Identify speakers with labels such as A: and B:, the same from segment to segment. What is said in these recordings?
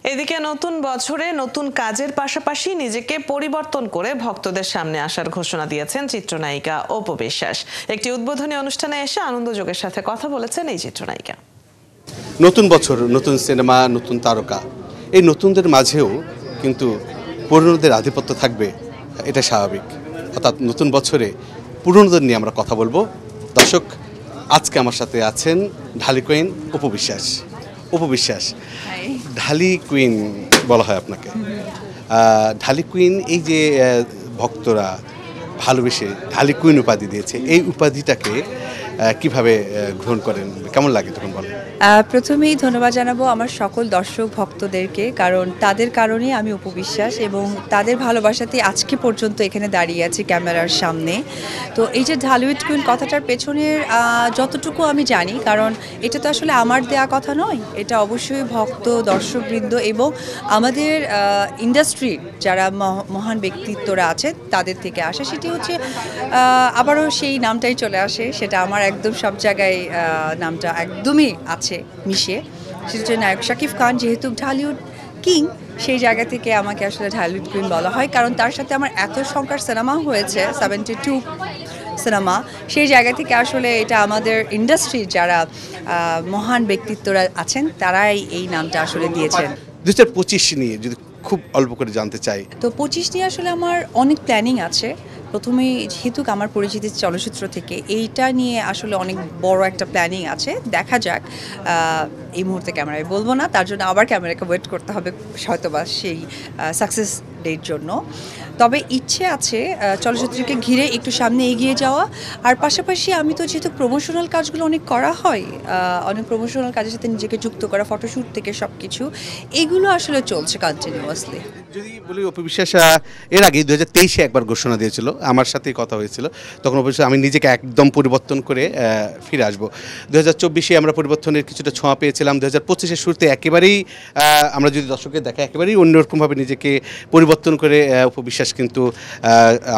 A: এদিকে নতুন বছরে নতুন কাজের পাশাপাশি নিজেকে পরিবর্তন করে ভক্তদের সামনে আসার ঘোষণা দিয়েছেন চিত্রনায়িকা অপু বিশ্বাস। একটি উদ্বোধনী অনুষ্ঠানে এসে আনন্দযোগের সাথে কথা বলেছেন এই চিত্রনায়িকা।
B: নতুন বছর, নতুন সিনেমা, নতুন তারকা, এই নতুনদের মাঝেও কিন্তু পুরনোদের আধিপত্য থাকবে, এটা স্বাভাবিক। অর্থাৎ নতুন বছরে পুরনোদের নিয়ে আমরা কথা বলবো। দর্শক, আজকে আমার সাথে আছেন ঢালি কুইন অপু বিশ্বাস। অপু বিশ্বাস, ঢালি কুইন বলা হয় আপনাকে। ঢালি কুইন, এই যে ভক্তরা ভালোবেসে ঢালি কুইন উপাধি দিয়েছে, এই উপাধিটাকে কিভাবে গ্রহণ করেন, কেমন লাগে তখন বলেন?
C: প্রথমেই ধন্যবাদ জানাবো আমার সকল দর্শক ভক্তদেরকে, কারণ তাদের কারণে আমি অপু বিশ্বাস এবং তাদের ভালোবাসাতে আজকে পর্যন্ত এখানে দাঁড়িয়ে আছি ক্যামেরার সামনে। তো এই যে ঢালিউড কুইন কথাটার পেছনের যতটুকু আমি জানি, কারণ এটা তো আসলে আমার দেয়া কথা নয়, এটা অবশ্যই ভক্ত দর্শকবৃন্দ এবং আমাদের ইন্ডাস্ট্রির যারা মহান ব্যক্তিত্বরা আছেন তাদের থেকে আসে। সেটি হচ্ছে আবারও সেই নামটাই চলে আসে, সেটা আমার একদম সব জায়গায় নামটা একদমই আছে মিশে। সেটা হচ্ছে নায়ক শাকিব খান, যেহেতু ঢালিউড কিং, সেই জায়গা থেকে আমাকে আসলে ঢালিউড কুইন বলা হয়, কারণ তার সাথে আমার এত সংখ্যার সিনেমা হয়েছে, 72 সিনেমা। সেই জায়গা থেকে আসলে এটা আমাদের ইন্ডাস্ট্রির যারা মহান ব্যক্তিত্বরা আছেন তারাই এই নামটা আসলে দিয়েছেন।
B: 2025 নিয়ে যদি খুব অল্প করে জানতে চাই।
C: তো 25 নিয়ে আসলে আমার অনেক প্ল্যানিং আছে। প্রথমেই যেহেতু আমার পরিচিতি চলচ্চিত্র থেকে, এইটা নিয়ে আসলে অনেক বড় একটা প্ল্যানিং আছে। দেখা যাক, এই মুহূর্তে ক্যামেরায় বলবো না, তার জন্য আবার ক্যামেরাকে ওয়েট করতে হবে হয়তোবা সেই সাকসেস ডের জন্য। তবে ইচ্ছে আছে চলচ্চিত্রকে ঘিরে একটু সামনে এগিয়ে যাওয়া। আর পাশাপাশি আমি তো যেহেতু প্রমোশনাল কাজগুলো অনেক করা হয়, অনেক প্রমোশনাল কাজের সাথে নিজেকে যুক্ত করা, ফটোশ্যুট থেকে সব কিছু, এগুলো আসলে চলছে কন্টিনিউয়াসলি।
B: যদি বলি, অপু বিশ্বাস এর আগে 2023-এ একবার ঘোষণা দিয়েছিল, আমার সাথেই কথা হয়েছিল, তখন অবশ্যই আমি নিজেকে একদম পরিবর্তন করে ফিরে আসবো। 2024-এ আমরা পরিবর্তনের কিছুটা ছোঁয়া পেয়েছিলাম। 2025-এর শুরুতে একেবারেই আমরা যদি দর্শকের দেখা, একেবারেই অন্যরকমভাবে নিজেকে পরিবর্তন করে অপু বিশ্বাস কিন্তু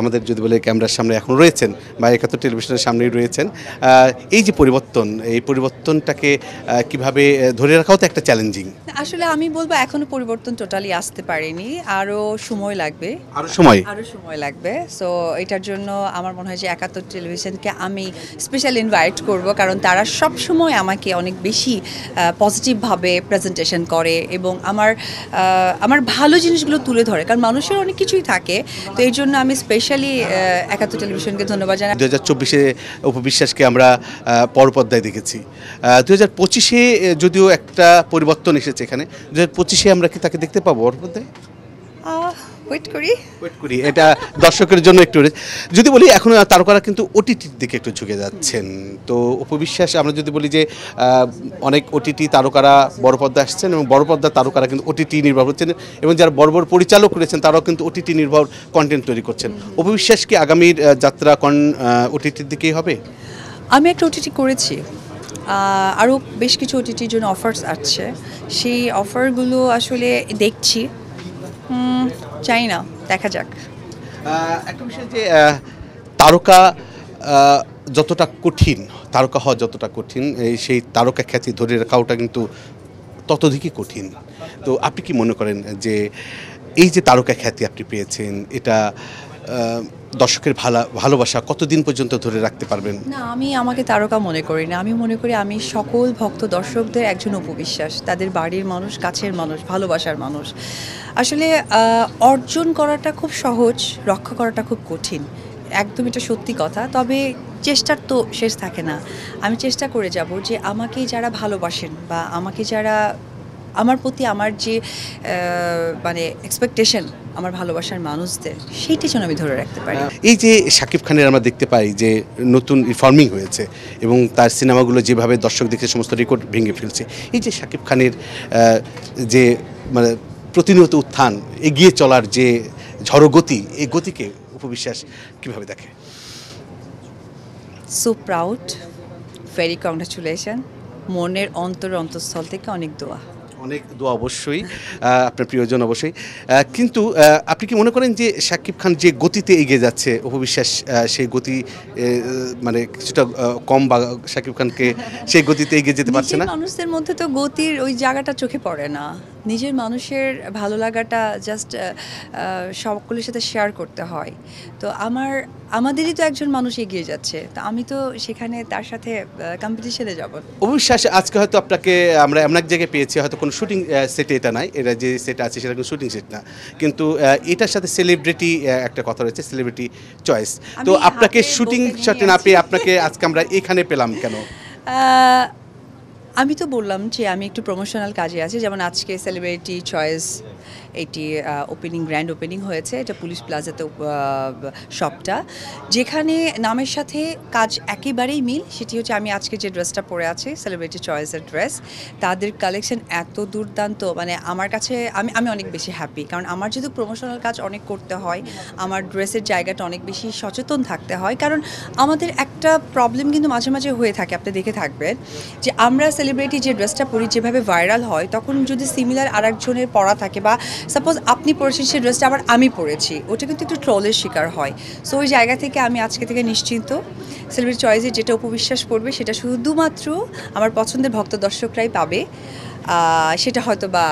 B: আমাদের যদি বলে ক্যামেরার সামনে এখন রয়েছেন বা একাত্তর টেলিভিশনের সামনেই রয়েছেন। এই যে পরিবর্তন, এই পরিবর্তনটাকে কিভাবে ধরে রাখাও তো একটা চ্যালেঞ্জিং।
C: আসলে আমি বলবো এখনো পরিবর্তন টোটালি আসতে পারেনি, আরও সময় লাগবে, আরও সময় লাগবে। সো এটার জন্য আমার মনে হয় যে একাত্তর টেলিভিশনকে আমি স্পেশাল ইনভাইট করব, কারণ তারা সব সময় আমাকে অনেক বেশি পজিটিভভাবে প্রেজেন্টেশন করে এবং আমার ভালো জিনিসগুলো তুলে ধরে, কারণ মানুষের অনেক কিছুই থাকে। তো এই জন্য আমি স্পেশালি একাত্তর টেলিভিশনকে ধন্যবাদ জানাই।
B: 2024-এ অপু বিশ্বাসকে আমরা পরপর্দায় দেখেছি। 2025-এ যদিও একটা পরিবর্তন এসেছে, এখানে 2025-এ আমরা কি তাকে দেখতে পাবো পরপর্দায়?
C: ওয়েট করি,
B: এটা দর্শকের জন্য একটু। যদি বলি, এখন তারকারা কিন্তু ওটিটির দিকে একটু ঝুঁকে যাচ্ছেন। তো অপু বিশ্বাস, আমরা যদি বলি যে অনেক ওটিটি তারকারা বড় পর্দা আসছেন এবং বড় পর্দার তারকারা কিন্তু ওটিটি নির্ভর করছেন, এবং যারা বড় বড় পরিচালক রয়েছেন তারাও কিন্তু ওটিটি নির্ভর কন্টেন্ট তৈরি করছেন। অপু বিশ্বাস কি আগামীর যাত্রা ওটিটির দিকেই হবে?
C: আমি একটা ওটিটি করেছি, আরও বেশ কিছু ওটিটির জন্য অফার্স আসছে, সেই অফারগুলো আসলে দেখছি, চাই না, দেখা যাক।
B: একটা বিষয় যে তারকা যতটা কঠিন, তারকা হওয়া যতটা কঠিন, সেই তারকা খ্যাতি ধরে রাখাওটা কিন্তু ততোধিকই কঠিন। তো আপনি কি মনে করেন যে এই যে তারকা খ্যাতি আপনি পেয়েছেন, এটা দর্শকের ভালোবাসা কতদিন পর্যন্ত ধরে রাখতে পারবেন?
C: না, আমি আমাকে তারকা মনে করি না। আমি মনে করি আমি সকল ভক্ত দর্শকদের একজন অপু বিশ্বাস, তাদের বাড়ির মানুষ, কাছের মানুষ, ভালোবাসার মানুষ। আসলে অর্জন করাটা খুব সহজ, রক্ষা করাটা খুব কঠিন, একদম এটা সত্যি কথা। তবে চেষ্টার তো শেষ থাকে না। আমি চেষ্টা করে যাব যে আমাকে যারা ভালোবাসেন বা আমাকে যারা, আমার প্রতি আমার যে মানে এক্সপেকটেশন আমার ভালোবাসার মানুষদের, সেইটি যেন আমি ধরে রাখতে পারি।
B: এই যে শাকিব খানের আমরা দেখতে পাই যে নতুন রিফর্মিং হয়েছে এবং তার সিনেমাগুলো যেভাবে দর্শক দেখে সমস্ত রেকর্ড ভেঙে ফেলছে, এই যে শাকিব খানের যে মানে প্রতিনিয়ত উত্থান, এগিয়ে চলার যে ঝড়গতি, এই গতিকে অপু বিশ্বাস কীভাবে দেখে?
C: সো প্রাউড, ভেরি কংগ্রাচুলেশন, মনের অন্তরস্থল থেকে অনেক দোয়া।
B: অনেক দোয়া অবশ্যই, আপনার প্রিয়জন অবশ্যই, কিন্তু আপনি কি মনে করেন যে শাকিব খান যে গতিতে এগিয়ে যাচ্ছে, অপবিশ্বাস সেই গতি মানে কিছুটা কম, বা শাকিব খানকে সেই গতিতে এগিয়ে যেতে পারছে না?
C: নিজের মানুষদের মধ্যে তো গতির ওই জায়গাটা চোখে পড়ে না। নিজের মানুষের ভালো লাগাটা জাস্ট সকলের সাথে শেয়ার করতে হয়। তো আমাদেরই তো একজন মানুষ এগিয়ে যাচ্ছে, তো আমি তো সেখানে তার সাথে কম্পিটিশনে যাব।
B: অবিশ্বাস আজকে হয়তো আপনাকে আমরা এমন এক জায়গায় পেয়েছি, হয়তো কোনো শুটিং সেটে এটা নাই, এটা যে সেট আছে সেটা কোনো শুটিং সেট না, কিন্তু এটার সাথে সেলিব্রিটি একটা কথা রয়েছে, সেলিব্রিটি চয়েস। তো
C: আমি
B: আপনাকে
C: হাতে
B: শুটিং
C: বলতে নিয়ে
B: সেটে না
C: আছি।
B: পেয়ে আপনাকে আজকে আমরা এখানে পেলাম কেন?
C: আমি তো বললাম যে আমি একটু প্রমোশনাল কাজে আছি, যেমন আজকে সেলিব্রিটি চয়েস এটি গ্র্যান্ড ওপেনিং হয়েছে, এটা পুলিশ প্লাজাতে শপটা, যেখানে নামের সাথে কাজ একেবারেই মিল। সেটি হচ্ছে আমি আজকে যে ড্রেসটা পরে আছি, সেলিব্রিটি চয়েসের ড্রেস, তাদের কালেকশন এত দুর্দান্ত, মানে আমার কাছে আমি অনেক বেশি হ্যাপি, কারণ আমার যেহেতু প্রমোশনাল কাজ অনেক করতে হয়, আমার ড্রেসের জায়গাটা অনেক বেশি সচেতন থাকতে হয়, কারণ আমাদের একটা প্রবলেম কিন্তু মাঝে মাঝে হয়ে থাকে, আপনি দেখে থাকবেন যে আমরা সেলিব্রিটি যে ড্রেসটা পরি যেভাবে ভাইরাল হয়, তখন যদি সিমিলার আরেকজনের পরা থাকে, বা সাপোজ আপনি পরেছেন সেই ড্রেসটা আবার আমি পরেছি, ওটা কিন্তু একটু ট্রলের শিকার হয়। সো ওই জায়গা থেকে আমি আজকে থেকে নিশ্চিন্ত, সেলিব্রিটি চয়েসে যেটা উপবিশ্বাস পড়বে সেটা শুধুমাত্র আমার পছন্দের ভক্ত দর্শকরাই পাবে, সেটা হয়তো বা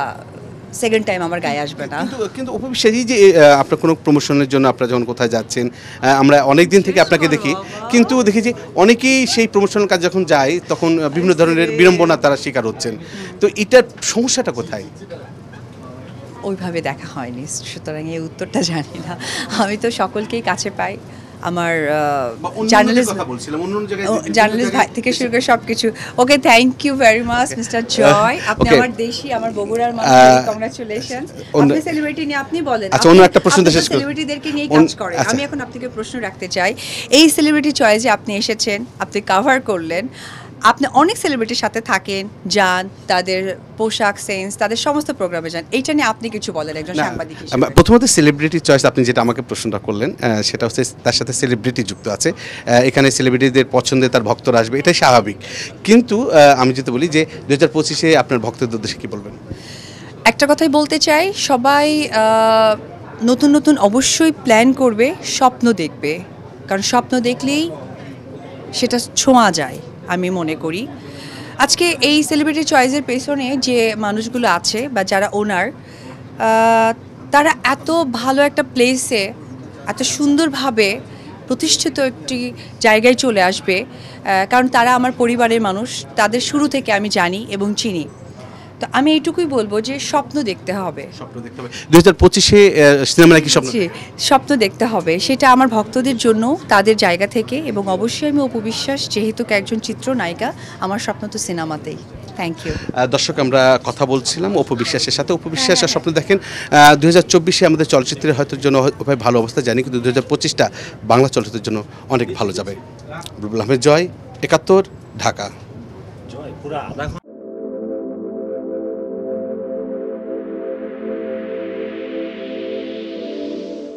C: সেকেন্ড টাইম আমার গায়ে আসবে না।
B: কিন্তু অপবিশ্বাসী যে আপনার কোনো প্রমোশনের জন্য আপনারা যখন কোথায় যাচ্ছেন, আমরা অনেক দিন থেকে আপনাকে দেখি, কিন্তু দেখি যে অনেকেই সেই প্রমোশনাল কাজ যখন যায় তখন বিভিন্ন ধরনের বিড়ম্বনা তারা শিকার হচ্ছেন। তো এটার সমস্যাটা কোথায়?
C: ওইভাবে দেখা হয়নি, সুতরাং এই উত্তরটা জানি না। আমি তো সকলকেই কাছে পাই, আমার জার্নালিস্ট ভাই থেকে শুরু করে সব কিছু। Okay, thank you very much mister Joy, আপনি আমার দেশি, আমার বগুড়ার মানুষ, কংগ্রাচুলেশন। আপনি সেলিব্রিটি নিয়ে আপনি বলেন।
B: আচ্ছা, অন্য একটা প্রশ্ন শেষ করি।
C: সেলিব্রিটিদেরকে নিয়ে কাজ করেন, আমি এখন আপনাকে প্রশ্ন রাখতে চাই। এই সেলিব্রিটি চয়েসে আপনি এসেছেন, আপনি কভার করলেন, আপনি অনেক সেলিব্রিটির সাথে থাকেন, যান, তাদের পোশাক সেন্স, তাদের সমস্ত প্রোগ্রামে যান, এইটা নিয়ে আপনি কিছু বলেন একজন সাংবাদিক হিসেবে।
B: প্রথমত সেলিব্রিটি চয়েস আপনি যেটা আমাকে প্রশ্নটা করলেন, সেটা হচ্ছে তার সাথে সেলিব্রিটি যুক্ত আছে, এখানে সেলিব্রিটিদের পছন্দে তার ভক্তরা আসবে, এটাই স্বাভাবিক। কিন্তু আমি যদি বলি যে 2025-এ আপনার ভক্তদের উদ্দেশ্যে কী বলবেন?
C: একটা কথাই বলতে চাই, সবাই নতুন নতুন অবশ্যই প্ল্যান করবে, স্বপ্ন দেখবে, কারণ স্বপ্ন দেখলেই সেটা ছোঁয়া যায় আমি মনে করি। আজকে এই সেলিব্রিটি চয়েসের পেছনে যে মানুষগুলো আছে বা যারা ওনার, তারা এত ভালো একটা প্লেসে এত সুন্দরভাবে প্রতিষ্ঠিত একটি জায়গায় চলে আসবে, কারণ তারা আমার পরিবারের মানুষ, তাদের শুরু থেকে আমি জানি এবং চিনি। তো আমি এইটুকুই বলবো যে স্বপ্ন দেখতে হবে।
B: স্বপ্ন দেখতে হবে 2025-এ সিনেমা নাকি স্বপ্ন?
C: স্বপ্ন দেখতে হবে, সেটা আমার ভক্তদের জন্য, তাদের জায়গা থেকে, এবং অবশ্যই আমি অপবিশ্বাস যেহেতু একজন চিত্রনায়িকা, আমার স্বপ্ন তো সিনেমাতেই। Thank you.
B: দর্শক, আমরা কথা বলছিলাম অপবিশ্বাসের সাথে। অপবিশ্বাসের স্বপ্ন দেখেন 2024-এ আমাদের চলচ্চিত্রের হয়তো জন্য ভালো অবস্থা জানি, কিন্তু 2025টা বাংলা চলচ্চিত্রের জন্য অনেক ভালো যাবে। রুবুল আহমেদ জয়, 71, ঢাকা।